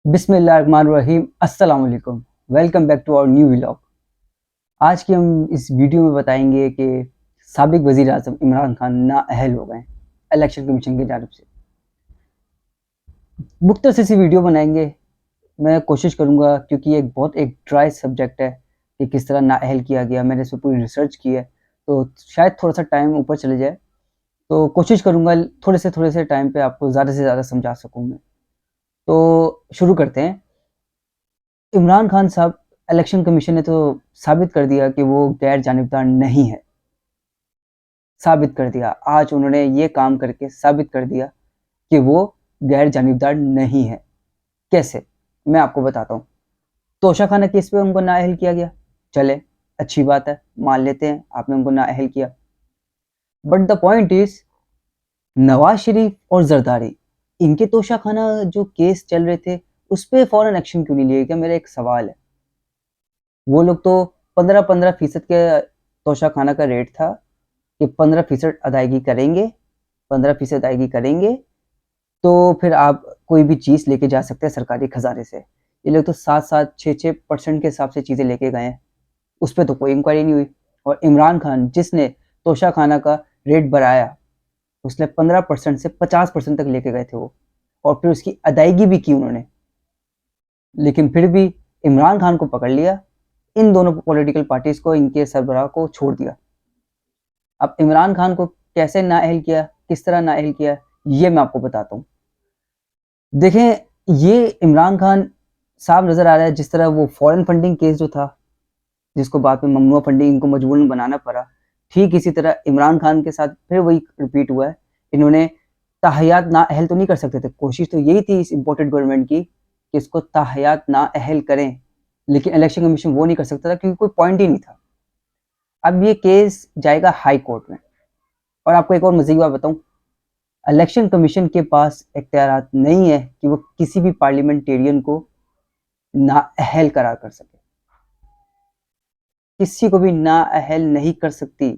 बिस्मिल्लाहिर्रहमानिर्रहीम अस्सलाम वालेकुम। Welcome back to our new vlog. आज की हम इस वीडियो में बताएंगे कि साबिक वज़ीर आज़म इमरान खान नाअहल हो गए इलेक्शन कमीशन की जानिब से। मुख्तसर सी वीडियो बनाएंगे। मैं कोशिश करूंगा क्योंकि ये एक ड्राई सब्जेक्ट है कि किस तरह नाअहल किया गया। मैंने इस पर पूरी रिसर्च की है, तो शायद थोड़ा सा टाइम ऊपर चले जाए। तो कोशिश करूंगा थोड़े से टाइम पे आपको ज़्यादा से ज़्यादा समझा सकूँ मैं। तो शुरू करते हैं। इमरान खान साहब, इलेक्शन कमीशन ने तो साबित कर दिया कि वो गैर जानिबदार नहीं है। साबित कर दिया, आज उन्होंने ये काम करके साबित कर दिया कि वो गैर जानिबदार नहीं है। कैसे? मैं आपको बताता हूँ। तोशाखाना केस पे उनको नाअहल किया गया, चले अच्छी बात है, मान लेते हैं आपने उनको नाअहल किया। But the point is, Nawaz Sharif और जरदारी, इनके तोशाखाना जो केस चल रहे थे उस पर फौरन एक्शन क्यों नहीं लिया गया? मेरा एक सवाल है। वो लोग तो 15% के तोशाखाना का रेट था कि 15% अदायगी करेंगे, 15% अदायगी करेंगे तो फिर आप कोई भी चीज़ लेके जा सकते हैं सरकारी खजाने से। ये लोग तो 7-7, 6-6% के हिसाब से चीज़ें लेके गए हैं। उस पर तो कोई इंक्वायरी नहीं हुई। और इमरान खान जिसने तोशाखाना का रेट बढ़ाया, उसने 15% से 50% तक लेके गए थे वो, और फिर उसकी अदायगी भी की उन्होंने। लेकिन फिर भी इमरान खान को पकड़ लिया, इन दोनों पॉलिटिकल पार्टीज को, इनके सरबराह को छोड़ दिया। अब इमरान खान को कैसे नाअहल किया, किस तरह नाअहल किया, ये मैं आपको बताता हूँ। देखें, ये इमरान खान साहब नज़र आ रहा है जिस तरह वो फॉरेन फंडिंग केस जो था, जिसको बाद में ममनुआ फंडिंग इनको मजबूरन बनाना पड़ा, ठीक इसी तरह इमरान खान के साथ फिर वही रिपीट हुआ है। इन्होंने ताहयात नाअहल तो नहीं कर सकते थे, कोशिश तो यही थी इस इम्पोर्टेड गवर्नमेंट की कि इसको ताहयात नाअहल करें, लेकिन इलेक्शन कमीशन वो नहीं कर सकता था क्योंकि कोई पॉइंट ही नहीं था। अब ये केस जाएगा हाई कोर्ट में। और आपको एक और मज़ीद बात बताऊं, इलेक्शन कमीशन के पास इख्तियारात नहीं है कि वो किसी भी पार्लियामेंटेरियन को नाअहल करार कर सके। किसी को भी नाअहल नहीं कर सकती,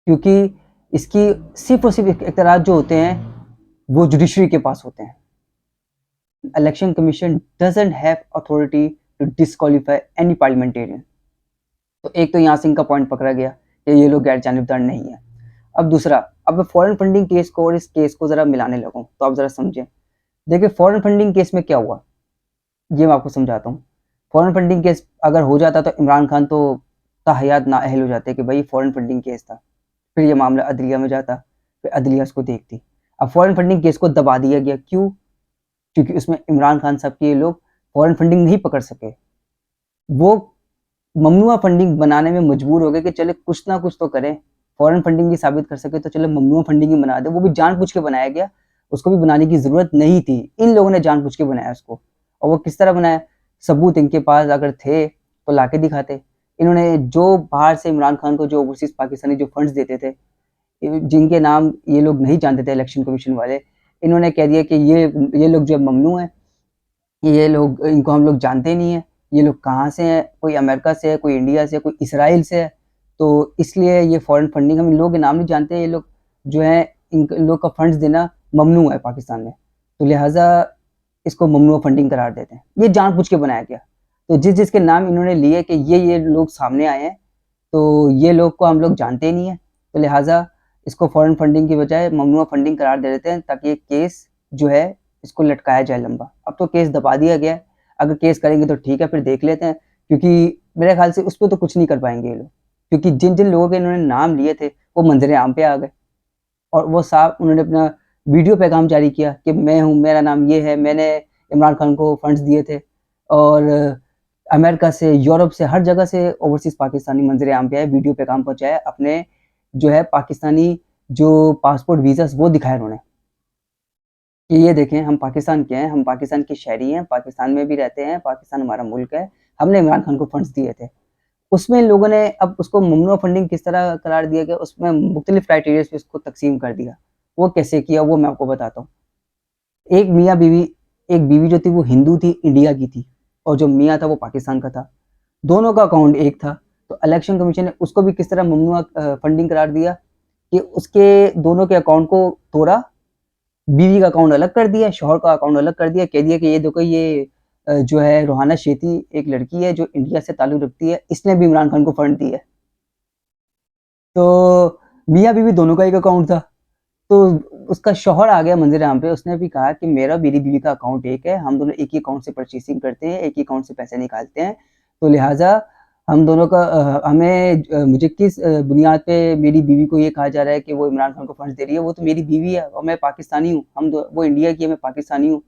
क्योंकि इसकी सिर्फ और सिर्फ इख्तियारात जो होते हैं वो जुडिशरी के पास होते हैं। Election commission doesn't have authority to disqualify any parliamentarian. तो एक तो यहाँ से इनका पॉइंट पकड़ा गया कि ये लोग गैर जानिबदार नहीं है। अब दूसरा, अब मैं फॉरेन फंडिंग केस को और इस केस को ज़रा मिलाने लगूँ तो आप ज़रा समझें। देखिए, फॉरेन फंडिंग केस में क्या हुआ, ये मैं आपको समझाता हूँ। फॉरेन फंडिंग केस अगर हो जाता तो इमरान खान तो ताहयात नाअहल हो जाते कि भाई फॉरेन फंडिंग केस था। फिर ये मामला अदलिया में जाता, फिर अदलिया उसको देखती। अब फॉरेन फंडिंग केस को दबा दिया गया, क्यों? क्योंकि उसमें इमरान खान साहब के ये लोग फॉरेन फंडिंग नहीं पकड़ सके। वो ममनुआ फंडिंग बनाने में मजबूर हो गए कि चले कुछ ना कुछ तो करें, फॉरेन फंडिंग भी साबित कर सके तो चले ममनुआ फंडिंग ही बना दे। वो भी जानबूझ के बनाया गया, उसको भी बनाने की ज़रूरत नहीं थी, इन लोगों ने जानबूझ के बनाया उसको। और वो किस तरह बनाया, सबूत इनके पास अगर थे तो लाके दिखाते। इन्होंने जो बाहर से इमरान खान को जो ओवरसीज़ पाकिस्तानी जो फंड्स देते थे, जिनके नाम ये लोग नहीं जानते थे इलेक्शन कमीशन वाले, इन्होंने कह दिया कि ये लोग जो ममनू हैं, ये लोग, इनको हम लोग जानते नहीं हैं, ये लोग कहाँ से हैं, कोई अमेरिका से है, कोई इंडिया से है, कोई इसराइल से है, तो इसलिए ये फॉरेन फंडिंग, हम इन लोगों के नाम नहीं जानते, ये लोग जो है इन लोग का फंड्स देना ममनू है पाकिस्तान में, तो लिहाजा इसको ममनू फंडिंग करार देते हैं। ये जानबूझ के बनाया गया। तो जिस जिसके नाम इन्होंने लिए कि ये लोग सामने आए हैं, तो ये लोग को हम लोग जानते ही नहीं है, तो लिहाजा इसको फॉरेन फंडिंग की बजाय ममनुआ फंडिंग करार दे देते हैं ताकि ये केस जो है इसको लटकाया जाए लंबा। अब तो केस दबा दिया गया है, अगर केस करेंगे तो ठीक है, फिर देख लेते हैं, क्योंकि मेरे ख्याल से उस पर तो कुछ नहीं कर पाएंगे ये लोग, क्योंकि जिन जिन लोगों के इन्होंने नाम लिए थे वो मंजर आम पे आ गए। और वो साहब, उन्होंने अपना वीडियो पैगाम जारी किया कि मैं हूँ, मेरा नाम ये है, मैंने इमरान खान को फंड्स दिए थे। और अमेरिका से, यूरोप से, हर जगह से ओवरसीज़ पाकिस्तानी मंजर आम पे आए, वीडियो पैगाम पहुँचाया, अपने जो है पाकिस्तानी जो पासपोर्ट वीज़ास वो दिखाए उन्होंने कि ये देखें हम पाकिस्तान के हैं, हम पाकिस्तान के शहरी हैं, पाकिस्तान में भी रहते हैं, पाकिस्तान हमारा मुल्क है, हमने इमरान खान को फंड्स दिए थे। उसमें लोगों ने अब उसको ममनुआ फंडिंग किस तरह करार दिया गया, उसमें मुख्तलिफ क्राइटेरिया पे उसको तकसीम कर दिया। वो कैसे किया वो मैं आपको बताता हूँ। एक मियाँ बीवी, एक बीवी जो थी वो हिंदू थी, इंडिया की थी, और जो मियाँ था वो पाकिस्तान का था। दोनों का अकाउंट एक था। तो इलेक्शन कमीशन ने उसको भी किस तरह ममनुआ फंडिंग करार दिया कि उसके दोनों के अकाउंट को तोड़ा, बीवी का अकाउंट अलग कर दिया, शौहर का अकाउंट अलग कर दिया, कह दिया कि ये देखो ये जो है रोहाना शेती एक लड़की है जो इंडिया से ताल्लुक़ रखती है, इसने भी इमरान खान को फंड दिया है। तो मियाँ-बीवी दोनों का एक अकाउंट था। तो उसका शौहर आ गया मंज़िल-ए-आम पे, उसने भी कहा कि मेरा मेरी बीवी का अकाउंट एक है, हम दोनों एक ही अकाउंट से परचेज़िंग करते हैं, एक ही अकाउंट से पैसे निकालते हैं, तो लिहाज़ा हम दोनों का मुझे किस बुनियाद पे मेरी बीवी को ये कहा जा रहा है कि वो इमरान खान को फंड्स दे रही है, वो तो मेरी बीवी है और मैं पाकिस्तानी हूँ, वो इंडिया की है, मैं पाकिस्तानी हूँ।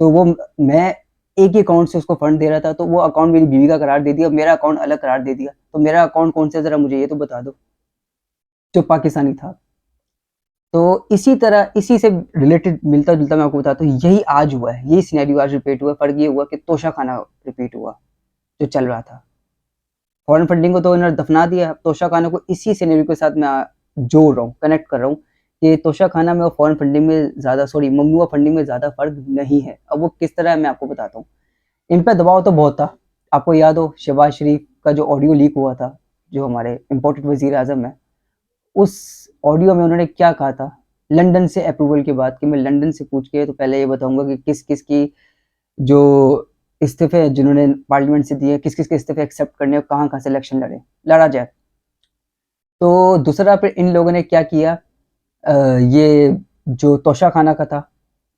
तो मैं एक ही अकाउंट से उसको फंड दे रहा था, तो वो अकाउंट मेरी बीवी का करार दे दिया, मेरा अकाउंट अलग करार दे दिया। तो मेरा अकाउंट कौन-सा है ज़रा मुझे ये तो बता दो, जो पाकिस्तानी था। तो इसी तरह इसी से रिलेटेड मिलता-जुलता मैं आपको बताता हूँ, यही आज हुआ है, यही सिनेरियो आज रिपीट हुआ है, फ़र्क ये हुआ कि तोशाखाना रिपीट हुआ, जो चल रहा था। फॉरेन फंडिंग को तो इन्होंने दफ़ना दिया, तोशाखाना को इसी सिनेरियो के साथ मैं जोड़ रहा हूँ, कनेक्ट कर रहा हूँ कि तोशाखाना में और फॉरेन फंडिंग में ममनुआ फंडिंग में ज़्यादा फ़र्क नहीं है। अब वो किस तरह है मैं आपको बताता हूँ। इन पे दबाव तो बहुत था। आपको याद हो शहबाज शरीफ का जो ऑडियो लीक हुआ था, जो हमारे इम्पोर्टेड वज़ीर-ए-आज़म हैं, उस ऑडियो में उन्होंने क्या कहा था? लंदन से अप्रूवल के बाद कि मैं लंदन से पूछ के तो पहले ये बताऊँगा कि किस-किस की जो इस्तीफ़े हैं जिन्होंने पार्लियामेंट से दिए, किस-किस के इस्तीफ़े एक्सेप्ट करने और कहाँ-कहाँ से इलेक्शन लड़ा जाए। तो दूसरा फिर इन लोगों ने क्या किया ये जो तोशाखाना का था,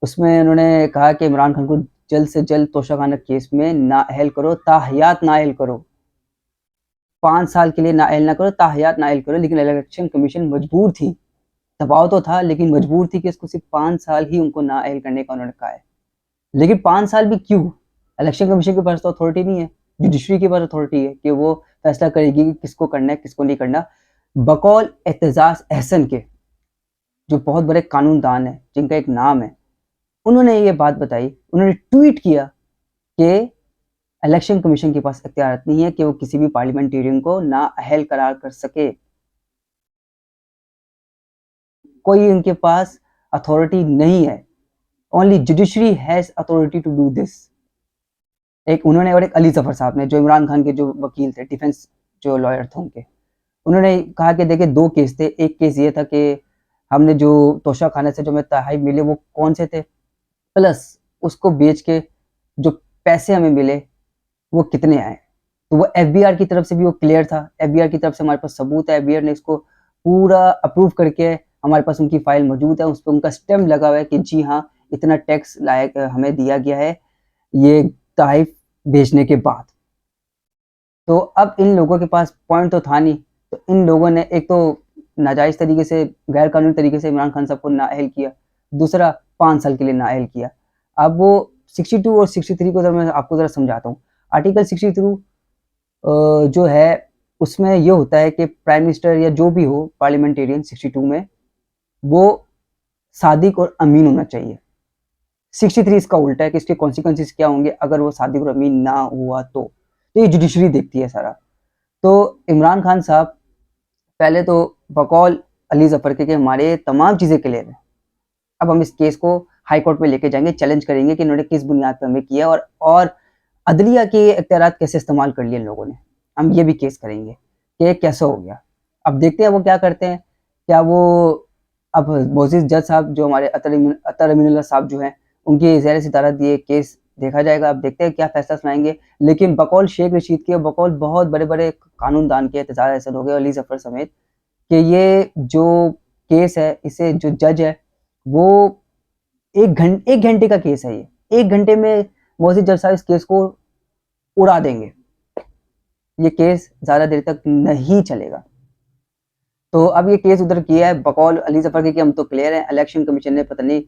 उसमें उन्होंने कहा कि इमरान खान को जल्द से जल्द तोशाखाना केस में नाअहल करो, ताहयात नाअहल करो। 5 साल के लिए नाअहल ना करो, ताहयात नाअहल करो, लेकिन इलेक्शन कमीशन मजबूर थी। दबाव तो था लेकिन मजबूर थी कि इसको सिर्फ़ 5 साल ही उनको नाअहल करने का उन्होंने कहा है। लेकिन 5 साल भी क्यों? इलेक्शन कमीशन के पास तो अथॉरिटी नहीं है, जुडिशरी के पास अथॉरिटी है कि वो फैसला करेगी कि किसको करना है, किसको नहीं करना। बकौल एतजाज़ अहसन के, जो बहुत बड़े कानूनदान हैं, जिनका एक नाम है, उन्होंने ये बात बताई, उन्होंने ट्वीट किया कि इलेक्शन कमीशन के पास इख्तियार नहीं है कि वो किसी भी पार्लियामेंटेरियन को नाअहल करार कर सके। कोई उनके पास अथॉरिटी नहीं है। Only judiciary has authority to do this. एक उन्होंने और एक अली ज़फ़र साहब ने, जो इमरान खान के जो वकील थे, डिफेंस जो लॉयर थे उनके, उन्होंने कहा कि देखिए 2 केस थे। एक केस ये था कि हमने जो तोशाखाना से जो हमें तहफ़्फ़ुज़ मिले वो कौन से थे, प्लस उसको बेच के जो पैसे हमें मिले वो कितने आए। तो वो एफबीआर की तरफ से भी वो क्लियर था। एफबीआर की तरफ से हमारे पास सबूत है, एफबीआर ने इसको पूरा अप्रूव करके हमारे पास उनकी फ़ाइल मौजूद है, उस पे उनका स्टैम्प लगा हुआ है कि जी हाँ, इतना टैक्स लायक हमें दिया गया है, ये तहफ़्फ़ुज़ बेचने के बाद। तो अब इन लोगों के पास पॉइंट तो था नहीं, तो इन लोगों ने एक तो नाजायज़ तरीके से, गैर कानूनी तरीके से इमरान खान साहब को नाअहल किया, दूसरा 5 साल के लिए नाअहल किया। अब वो 62 और 63 को ज़रा मैं आपको ज़रा समझाता हूँ। आर्टिकल 62 जो है उसमें ये होता है कि प्राइम मिनिस्टर या जो भी हो पार्लियामेंटेरियन 62 में, वो सादिक और अमीन होना चाहिए। 63 इसका उल्टा है कि इसके कॉन्सिक्वेंसेस क्या होंगे अगर वो सादिक और अमीन ना हुआ तो। तो ये जुडिशरी देखती है सारा। तो इमरान खान साहब पहले तो बकौल अली ज़फ़र के कि हमारे तमाम चीज़ें क्लियर हैं। अब हम इस केस को हाई कोर्ट में लेके जाएँगे, चैलेंज करेंगे कि इन्होंने किस बुनियाद पे हमें किया और अदलिया के इख्तियारात कैसे इस्तेमाल कर लिए इन लोगों ने। हम ये भी केस करेंगे कि ये कैसे हो गया। अब देखते हैं वो क्या करते हैं। क्या वो अब मोअज़्ज़िज़ जज साहब जो हमारे अतर अमीनुल्लाह साहब जो हैं, उनकी ज़ेर सितारत ये केस देखा जाएगा। अब देखते हैं क्या फ़ैसला सुनाएँगे। लेकिन बकौल शेख रशीद के, बकौल बहुत बड़े-बड़े कानूनदान के, एतजाज़ अहसन हो गए, अली ज़फ़र समेत, कि ये जो केस है, इसे जो जज है, वो 1 घंटे का केस है ये। 1 घंटे में मोअज़्ज़िज़ जज साहब इस केस को उड़ा देंगे। ये केस ज़्यादा देर तक नहीं चलेगा। तो अब ये केस उधर किया है बकौल अली ज़फ़र के कि हम तो क्लियर हैं, इलेक्शन कमीशन ने पता नहीं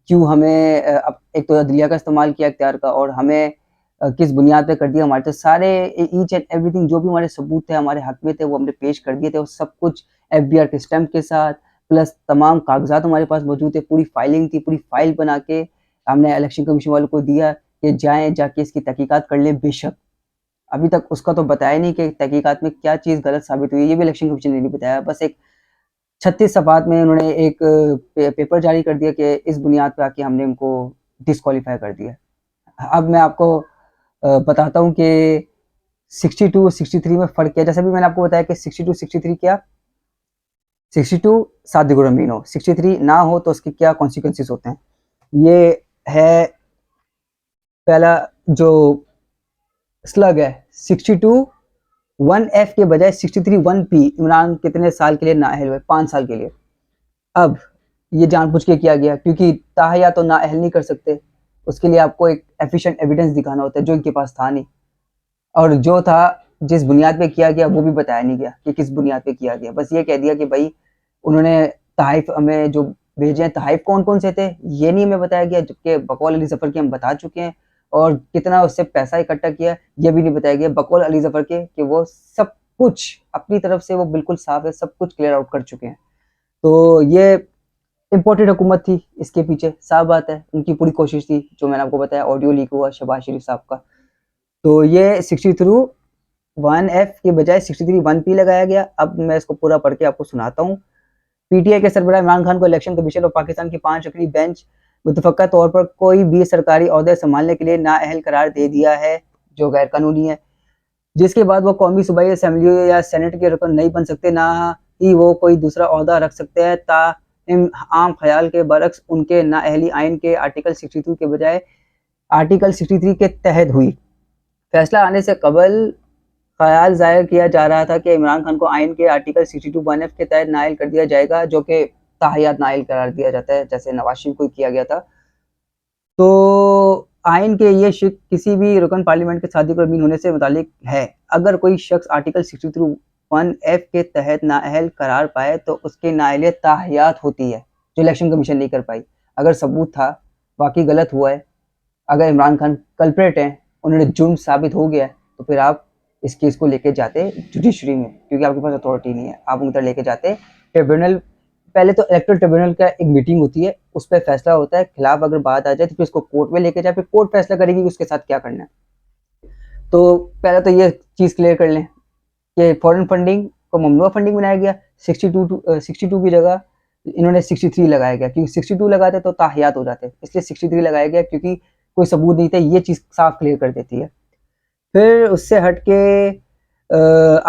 क्यों हमें अब एक तो अदलिया का इस्तेमाल किया इख्तियार का, और हमें किस बुनियाद पे कर दिया। हमारे तो सारे ईच एंड एवरीथिंग जो भी हमारे सबूत थे, हमारे हक में थे, वो हमने पेश कर दिए थे, और सब कुछ एफबीआर के स्टैम्प के साथ, प्लस तमाम कागज़ात हमारे पास मौजूद थे, पूरी फाइलिंग थी, पूरी फाइल बना के हमने इलेक्शन कमीशन वालों को दिया कि जाएँ, जाके इसकी तहकीकात कर लें। बेशक अभी तक उसका तो बताया नहीं कि तहकीकात में क्या चीज़ गलत साबित हुई है, ये भी इलेक्शन कमीशन ने नहीं बताया। बस एक 36 सफ़हात में उन्होंने एक पेपर जारी कर दिया कि इस बुनियाद पे आके हमने उनको डिस्क्वालीफाई कर दिया। अब मैं आपको बताता हूँ कि 62 और 63 में फ़र्क क्या है। जैसे अभी मैंने आपको बताया कि 62-63 क्या, 62 सादिक और अमीन हो, 63 ना हो तो उसके क्या कॉन्सिक्वेंसेस होते हैं। ये है पहला जो स्लग है 62 1F के बजाय 63 1P। इमरान कितने साल के लिए नाअहल हुए? 5 साल के लिए। अब ये जानबूझ के किया गया क्योंकि ताहया तो नाअहल नहीं कर सकते, उसके लिए आपको एक एफिशिएंट एविडेंस दिखाना होता है जो इनके पास था नहीं, और जो था जिस बुनियाद पे किया गया वो भी बताया नहीं गया कि किस बुनियाद पे किया गया। बस ये कह दिया कि भाई उन्होंने तहाइफ हमें जो भेजे हैं, तहाइफ कौन कौन से थे ये नहीं हमें बताया गया, जबकि बकौल अली जफर के हम बता चुके हैं, और कितना उससे पैसा इकट्ठा किया ये भी नहीं बताया गया बकौल अली जफर के, कि वो सब कुछ अपनी तरफ से वो बिल्कुल साफ है, सब कुछ क्लियर आउट कर चुके हैं। तो ये इम्पोर्टेड हुकूमत थी इसके पीछे, साफ बात है उनकी पूरी कोशिश थी, जो मैंने आपको बताया ऑडियो लीक हुआ शहबाज शरीफ साहब का। तो ये 63 1F के बजाय 63 1P लगाया गया। अब मैं इसको पूरा पढ़ के आपको सुनाता हूँ। पीटीआई के सरबराह इमरान खान को इलेक्शन कमीशन और पाकिस्तान की 5 रकनी बेंच मुतफक्का तौर पर कोई भी सरकारी ओहदे संभालने के लिए नाअहल करार दे दिया है, जो गैर कानूनी है, जिसके बाद वो कौमी सूबाई असम्बली या सेनेट के रुकन नहीं बन सकते, ना ही वो कोई दूसरा ओहदा रख सकते हैं। आम ख्याल के बरक्स उनके नाअहली आइन के आर्टिकल 62 के बजाय आर्टिकल 63 के तहत हुई। फैसला आने से कबल ख्याल जाहिर किया जा रहा था कि इमरान खान को आइन के आर्टिकल 62 1F के तहत नाइल कर दिया जाएगा, जो कि ताहियात नाइल करार दिया जाता है, जैसे नवाज शरीफ को किया गया था। तो आइन के ये शिक किसी भी रुकन पार्लियामेंट के सादी पर अमीन होने से मुतालिक है। अगर कोई शख्स आर्टिकल 63 1F के तहत नाअहल करार पाए तो उसकी नाअहलियत ताहियात होती है, जो इलेक्शन कमीशन नहीं कर पाई। अगर सबूत था, वाकई गलत हुआ है, अगर इमरान खान कल्प्रेट हैं, उन्होंने जुर्म साबित हो गया है, तो फिर आप इस केस को लेके जाते जुडिशरी में, क्योंकि आपके पास अथॉरिटी नहीं है, आप उनका लेके जाते ट्रिब्यूनल। पहले तो इलेक्टोरल ट्रिब्यूनल का एक मीटिंग होती है, उस पर फैसला होता है, खिलाफ अगर बात आ जाए तो फिर इसको कोर्ट में लेके जाए, फिर कोर्ट फैसला करेगी कि उसके साथ क्या करना है। तो पहले तो ये चीज़ क्लियर कर लें कि फॉरेन फंडिंग को ममनुआ फंडिंग बनाया गया। 62 की जगह इन्होंने 63 लगाया गया, क्योंकि 62 लगाते तो ताहियात हो जाते, इसलिए 63 लगाया गया, क्योंकि कोई सबूत नहीं था। ये चीज़ साफ क्लियर कर देती है। फिर उससे हट के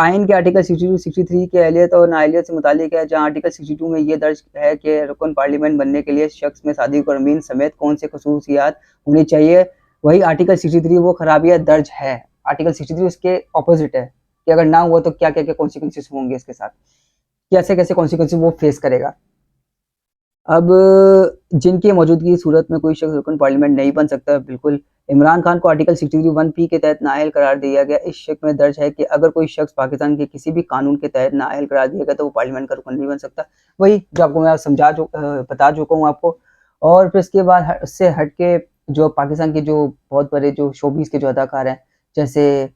आइन के आर्टिकल 62 63 के अहलियत और नाअहलियत से मुतालिक है, जहाँ आर्टिकल 62 में ये दर्ज है कि रुकन पार्लियामेंट बनने के लिए शख्स में सादिक और अमीन समेत कौन से खसूसियात होनी चाहिए। वही आर्टिकल 63 वो खराबियात दर्ज है। आर्टिकल 63 उसके ऑपोजिट है कि अगर ना हुआ तो क्या क्या क्या कॉन्सिक्वेंसेस होंगे इसके साथ, कैसे कैसे कॉन्सिक्वेंसेस वो फेस करेगा। अब जिनकी मौजूदगी की सूरत में कोई शख्स रुकन पार्लियामेंट नहीं बन सकता, बिल्कुल इमरान खान को आर्टिकल 63 1P के तहत नाअहल करार दिया गया। इस शिक में दर्ज है कि अगर कोई शख्स पाकिस्तान के किसी भी कानून के तहत नाअहल करार दिया गया तो वो पार्लियामेंट का रुकन नहीं बन सकता। वही जो आपको मैं बता चुका हूँ आपको। और फिर इसके बाद उससे हट के जो पाकिस्तान के जो बहुत बड़े जो शोबीज़ के जो अदाकार हैं, जैसे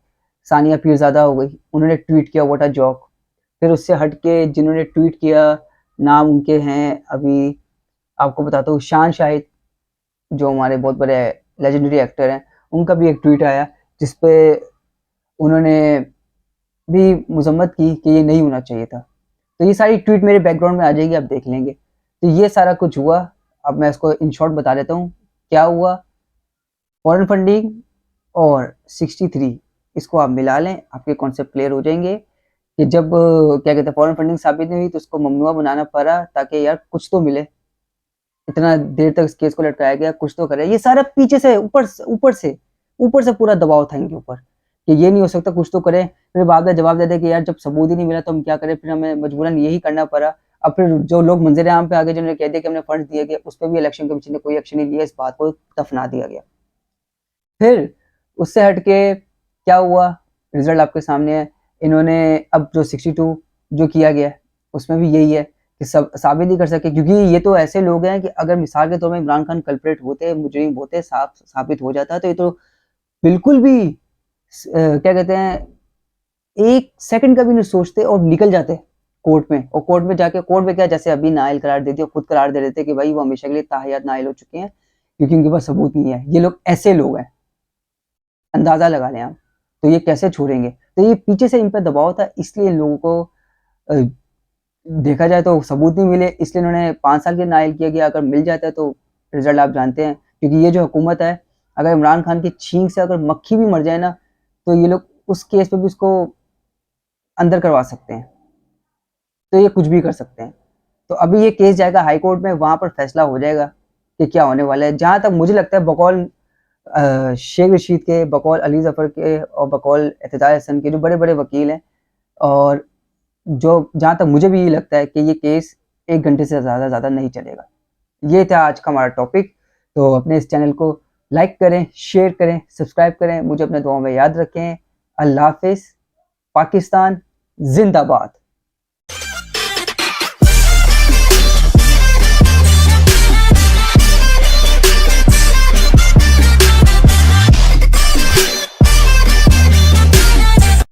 सानिया पीरज़ादा हो गई, उन्होंने ट्वीट किया व्हाट अ जोक। फिर उससे हट के जिन्होंने ट्वीट किया, नाम उनके हैं, अभी आपको बताता हूँ, शान शाहिद, जो हमारे बहुत बड़े लेजेंडरी एक्टर हैं, उनका भी एक ट्वीट आया जिस पे उन्होंने भी मजम्मत की कि ये नहीं होना चाहिए था। तो ये सारी ट्वीट मेरे बैकग्राउंड में आ जाएगी, आप देख लेंगे। तो ये सारा कुछ हुआ। अब मैं इसको इन शॉर्ट बता देता हूँ क्या हुआ। फॉरेन फंडिंग और 63 इसको आप मिला लें, आपके कॉन्सेप्ट क्लियर हो जाएंगे कि जब क्या कहते हैं फॉरेन फंडिंग साबित नहीं हुई तो उसको ममनुआ बनाना पड़ा, ताकि यार कुछ तो मिले। इतना देर तक इस केस को लटकाया गया, कुछ तो करे। ये सारा पीछे से ऊपर से पूरा दबाव था इनके ऊपर कि ये नहीं हो सकता, कुछ तो करें। फिर बाद में जवाब दे दे कि यार जब सबूत ही नहीं मिला तो हम क्या करें, फिर हमें मजबूरन यही करना पड़ा। अब फिर जो लोग मंजर आम पे आगे जिन्होंने कह दिया कि हमने फंड दिए गए, उस पर भी इलेक्शन कमीशन ने कोई एक्शन नहीं लिया, इस बात को दफना दिया गया। फिर उससे हट के क्या हुआ, रिजल्ट आपके सामने है। इन्होंने अब जो 62 जो किया गया उसमें भी यही है कि सब साबित नहीं कर सके, क्योंकि ये तो ऐसे लोग हैं कि अगर मिसाल के तौर में इमरान खान कल्प्रेट होते, मुजरिम होते, साबित हो जाता, तो ये तो बिल्कुल भी क्या कहते हैं, एक सेकंड का भी नहीं सोचते और निकल जाते कोर्ट में। और कोर्ट में जाके कोर्ट में क्या, जैसे अभी नाइल करार दे दिया, खुद करार दे देते कि भाई वो हमेशा के लिए ताहियात नाइल हो चुके हैं, क्योंकि उनके पास सबूत नहीं है। ये लोग ऐसे लोग हैं, अंदाजा लगा लें आप। तो ये कैसे छोड़ेंगे? तो ये पीछे से इन पर दबाव था, इसलिए इन लोगों को देखा जाए तो सबूत नहीं मिले, इसलिए उन्होंने 5 साल के नाइल किया गया। अगर मिल जाता है तो रिजल्ट आप जानते हैं, क्योंकि ये जो हुकूमत है, अगर इमरान खान की छींक से अगर मक्खी भी मर जाए ना, तो ये लोग उस केस पे भी उसको अंदर करवा सकते हैं। तो ये कुछ भी कर सकते हैं। तो अभी ये केस जाएगा हाई कोर्ट में, वहां पर फैसला हो जाएगा कि क्या होने वाला है। जहाँ तक मुझे लगता है बकौल शेख रशीद के, बकौल अली ज़फ़र के और बकौल एतज़ाज़ हसन के जो बड़े-बड़े वकील हैं, और जो जहाँ तक मुझे भी ये लगता है कि ये केस 1 घंटे से ज़्यादा नहीं चलेगा। ये था आज का हमारा टॉपिक। तो अपने इस चैनल को लाइक करें, शेयर करें, सब्सक्राइब करें, मुझे अपने दुआओं में याद रखें। अल्लाह हाफ़िज़। पाकिस्तान ज़िंदाबाद।